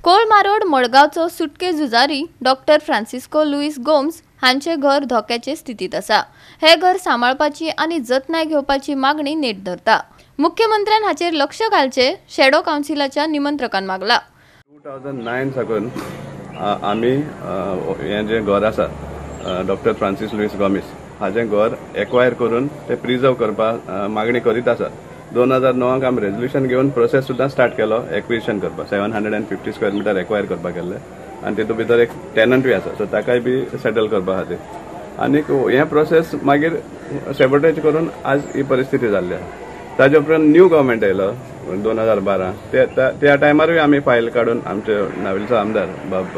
कोळमारोड मडगावचो सुटके झुजारी doctor Francisco Lewis Gomes हांचे घर धोक्याचे स्थितीत आसा। हे घर सांबाळपाची आनी जतनाय घेवपाची मागणी नेट धरता। मुख्यमंत्र्यान हाचेर लक्ष घालचे शॅडो काउन्सिलाच्या निमंत्रकान मागला। 2009 साकून आमी हे जे घर आसा डॉक्टर फ्रांसिस लुईस गोमिस हाचें घर एक्वायर करून ते प्रिजर्व करपाक मागणी करीत आसा। 2009 आमी रेजोल्यूशन घेवन प्रोसेस सुद्दां स्टार्ट केलो एक्विजिशन करपाक 750 स्क्वेअर मिटर एक्वायर करपाक केल्ले आनी तितूंत भितर एक टेनंटूय आसा सो ताकाय बी सेटल करपा खातीर आनी हे प्रोसेस मागीर सेबोटेज करून आज ही परिस्थिती जाल्ली आसा। ताजे उपरांत न्यू गव्हर्मेंट येयलो 2012 त्या टायमारूय आमी फायल काडून आमचे नावेलचो आमदार बाब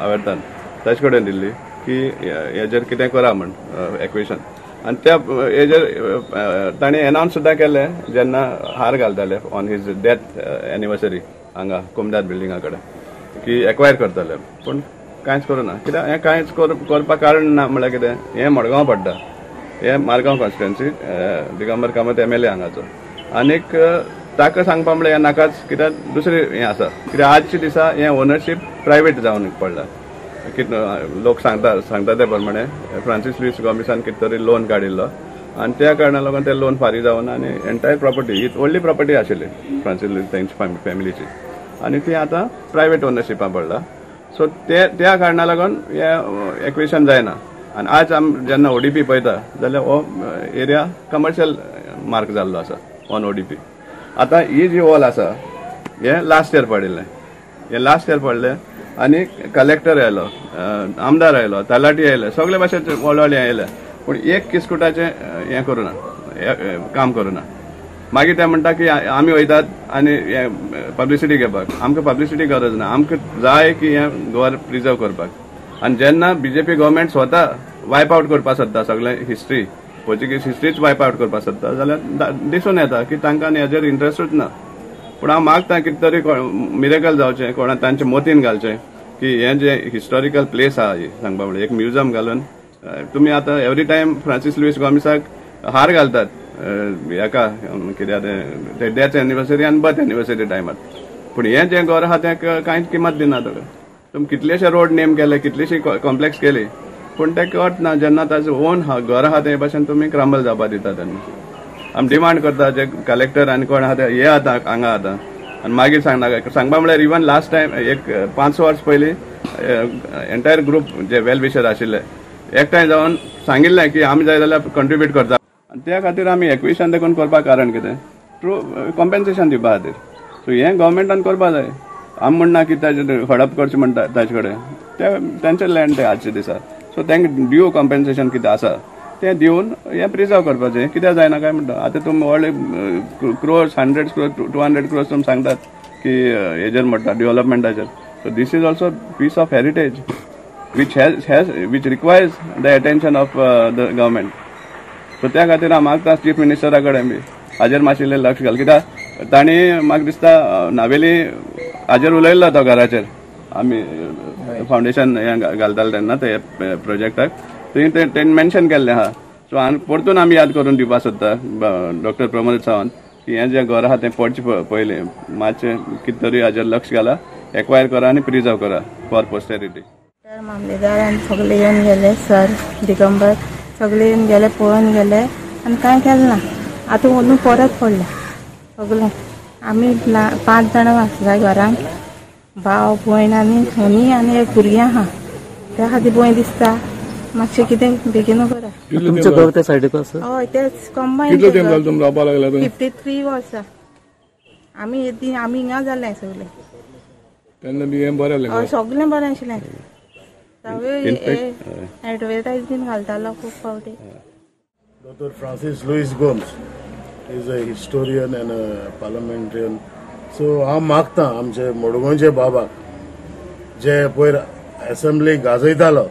आवर्तान ताचे कडेन दिल्ली की हेजेर कितें करा म्हण एक्विजिशन आनी त्या हेजेर ताणी एनाउन्स सुद्दां केलें जेन्ना हार घालताले ऑन हीज डेथ एनिवर्सरी हांगा कुमदाद बिल्डिंगा कडेन की एक्वायर करतले पूण कांयच करूना कित्याक हें कांयच करपाक कारण ना म्हळ्यार कितें हें मडगांव पडटा हे मारगांव कॉन्स्टिट्युएन्सी दिगंबर कामत MLA हांगाचो आनीक ताका सांगपा म्हळ्यार हें नाकाच कित्याक दुसरें हें आसा कित्याक आजचे दिसा हें ओनरशीप प्रायवेट जावन पडला। लोक सांगता ते प्रमाणे फ्रांसिस लुईस गोमिसान कितें तरी लोन काडिल्लो आनी त्या कारणान लागून ते लोन फारीक जावन आनी एंटायर प्रॉपर्टी ही व्हडली प्रॉपर्टी आशिल्ली फ्रांसिस लुईस तेंची फॅमिलीची आनी ती आतां प्रायवेट ओनरशिपान पडला। सो त्या कारणाक लागून हे एक्विजिशन जायना आनी आज जेन्ना ODP पळयता जाल्यार हो एरिया कमर्शियल मार्क जाल्लो आसा ऑन ODP। आतां ही जी वॉल आसा हे लास्ट इयर पडले आनी कलेक्टर आयलो आमदार आयलो तलाटी आयले सगळे भाशेचे व्हडले आयले पूण एक किस्कुटाचें हें करूना काम करूना। मागीर ते म्हणटा की आमी वयतात आनी पब्लिसिटी घेवपाक आमकां पब्लिसिटी गरज ना आमकां जाय की हें घर प्रिजर्व करपाक आनी जेन्ना BJP गव्हर्मेंट स्वता वायप आवट करपाक सोदता सगळें हिस्ट्री पोर्चुगीज हिस्ट्रीच वायप आवट करपाक सोदता जाल्यार दिसून येता की तांकां हेजेर इंट्रस्टूच ना। पूण हांव मागता कितें तरी मिरेकल जावचें कोणा तांचे मोतीन घालचें की हें जे हिस्टॉरिकल प्लेस आहा सांगपा म्हळ्यार एक म्युजियम घालून तुमी आतां एवरी टायम फ्रांसिस लुईस गोमिसाक हार घालतात हेका कित्याक ते डेथ एनिवर्सरी आनी बर्थ एनिवर्सरी टायमार पूण हें जें घर आहा तें कांयच किंमत दिना तुका। तुमी कितलेशे रोड नेम केले कितलीशी कॉम्प्लेक्स केली पूण तें कळना जेन्ना ताचें ओन घर आहा ते भाशेन तुमी क्रम्बल जावपाक दिता तेन्ना आमी डिमांड करता जे कलेक्टर आनी कोण आहा ते हे आतां हांगा आतां आनी मागीर सांगपा म्हळ्यार इवन लास्ट टायम एक 5 वर्स पयलीं एंटायर ग्रूप जे वेल विशर आशिल्ले एकठांय जावन सांगिल्लें की आमी जाय जाल्यार कंट्रिब्यूट करता आनी त्या खातीर आमी एक्विजिशन देखून करपाक कारण कितें थ्रू कॉम्पेन्सेशन दिवपा खातीर। सो हें गव्हर्मेंटान करपा जाय आमी म्हणना की ताजे हडप करचें म्हणटा ताचे कडेन ते तेंचे लँड ते आजचे दिसा सो तांकां ड्यू कॉम्पेन्सेशन कितें आसा तें दिवन हें प्रिजर्व करपाचें कित्याक जायना काय म्हणटा। आतां तुमी व्हडले क्रोर्स 100 crores 200 crores तुमी सांगतात की हेजेर म्हणटा डेव्हलपमेंटाचेर so this is also piece of heritage which requires the attention of the government. So त्या खातीर हांव मागता चीफ मिनिस्टरा कडेन बी हाजेर मातशें लक्ष घाल कित्याक तांणी म्हाका दिसता नावेली हाजेर उलयल्लो तो घराचेर आमी फावंडेशन हें घालताले तेन्ना ते प्रोजेक्टाक तेणी मेन्शन केल्लें आहा। सो परतून आमी याद करून दिवपाक सोदता डॉक्टर प्रमोद सावंत की हें जें घर आहा तें पडचें पयलें मातशें कितें तरी हाजेर लक्ष घाला एक्वायर करा आनी प्रिजर्व करा फॉर पोस्टेरिटी। मामलेदार आनी सगळे येवन गेले सर दिगंबर सगळे येवन गेले पळोवन गेले आनी कांय केलें ना। आतां ओनू परत पडले सगळे आमी 5 जाणां आसता घरांत भाव भयण आनी सोनी आनी एक भुरगीं आहा त्या खातीर भंय दिसता मातशें कितें बेगीन करा। तुमचें घर त्या सायडीक आसा? हय तेच कंबायन 53 वर्सां आमी हिंगा जालें सगळें तेन्ना बी हें बरें हय सगळें बरें आशिल्लें एडवर्टायज बीन घालतालो खूब फावटी। Dr. Francis Louis Gomes is a historian and a parliamentarian. So हांव मागता आमचे मडगांवचे बाबाक जे पयर असेंब्ली गाजयतालो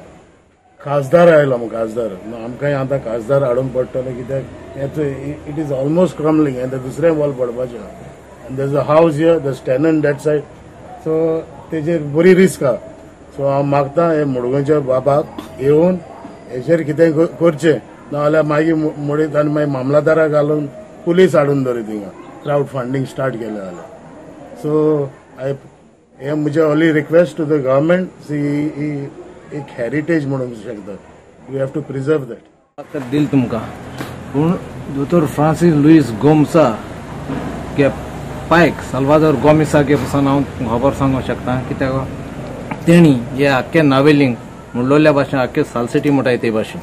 खासदार आयलो खासदार आमकां आतां खासदार हाडून पडटले कित्याक it is almost crumbling and दुसरें वॉल पडपाचें and there is a house here the tenant that side so तेजेर बरी रिस्क आहा। सो हांव मागता हे मडगांवच्या बाबाक येवन हेचेर कितें करचें नाजाल्यार मागीर मोडीत आनी मागीर मामलादाराक घालून पुलीस हाडून दवरीत थिंगा क्रावड फंडींग स्टार्ट केलें जाल्यार। सो आय हे म्हजे only request to the government एक हेरिटेज म्हणूंक शकता. We have to preserve that. दिल तुमकां पूण दोतोर फ्रांसीस लुईस गोम्सा के पायक साल्वादोर गोमिसागे पासून हांव खबर सांगूंक शकता कित्याक तेणी हे आख्खे नावेलींक म्हणलोल्या भाशेन आख्खे सालसिटी म्हणटाय ते भाशेन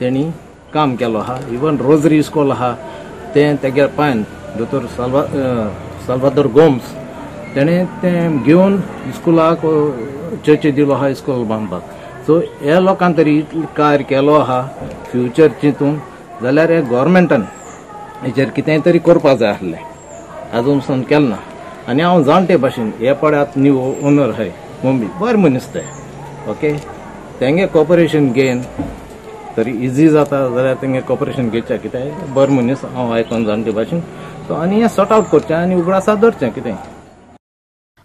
तेणी काम केलो आहा. इवन रोजरी इस्कॉल आहा तें तेगे पायन दोतोर साल्वादोर गोम्स तेणें तें घेवन इस्कुलाक चर्ची दिलो आहा इस्कॉल बांदपाक. सो हे लोकांन तरी कार्य केलो आहा फ्युचर चिंतून जाल्यार हे गव्हर्मेंटान हेचेर कितेंय तरी करपाक जाय आसलें. आजून सावन केलें ना. आनी हांव जाणटे भाशेन हे पळयात न्यू ओनर आहाय मुंबई बरें मनीस ते ओके तेंगे कॉपरेशन घेवन तरी इजी जाता जाल्यार तेंगे कॉपरेशन घेवचें कितें बरें मनीस हांव आयकोन जाणटे भाशेन. सो आनी हें सॉर्ट आउट करचें आनी उगडासां धरचें कितें.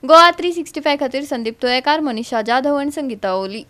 गोवा 365 खातीर संदीप तुयेकार, मनीषा जाधव आनी संगीता ओली.